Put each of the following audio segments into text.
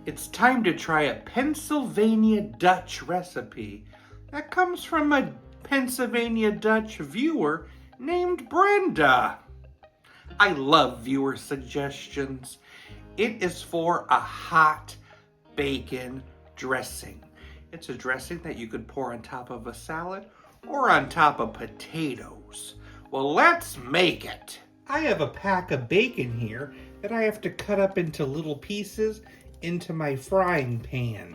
It's time to try a Pennsylvania Dutch recipe that comes from a Pennsylvania Dutch viewer named Brenda. I love viewer suggestions. It is for a hot bacon dressing. It's a dressing that you could pour on top of a salad or on top of potatoes. Well, let's make it. I have a pack of bacon here that I have to cut up into little pieces into my frying pan.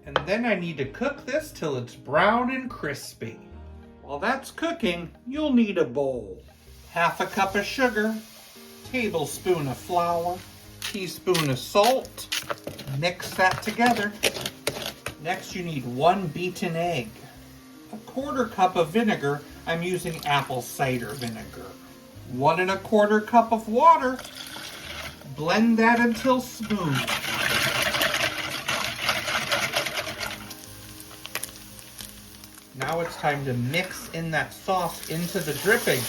And then I need to cook this till it's brown and crispy. While that's cooking, you'll need a bowl. Half a cup of sugar, tablespoon of flour, teaspoon of salt. Mix that together. Next you need 1 beaten egg, a 1/4 cup of vinegar. I'm using apple cider vinegar. 1 1/4 cup of water. Blend that until smooth. Now it's time to mix in that sauce into the dripping.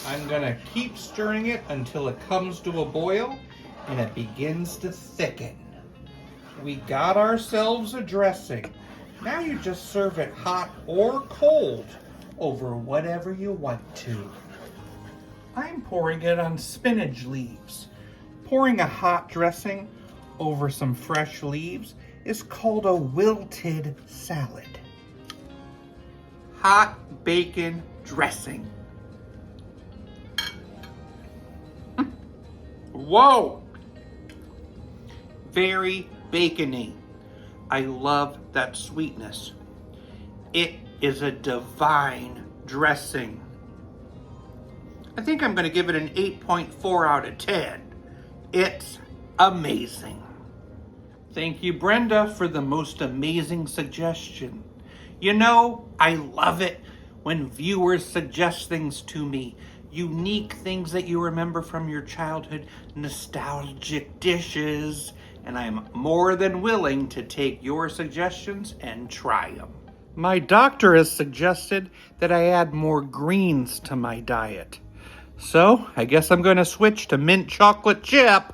I'm gonna keep stirring it until it comes to a boil and it begins to thicken. We got ourselves a dressing. Now you just serve it hot or cold over whatever you want to. I'm pouring it on spinach leaves. Pouring a hot dressing over some fresh leaves is called a wilted salad. Hot bacon dressing. Whoa! Very bacony. I love that sweetness. It is a divine dressing. I think I'm going to give it an 8.4 out of 10. It's amazing. Thank you, Brenda, for the most amazing suggestion. You know, I love it when viewers suggest things to me, unique things that you remember from your childhood, nostalgic dishes, and I'm more than willing to take your suggestions and try them. My doctor has suggested that I add more greens to my diet. So, I guess I'm going to switch to mint chocolate chip.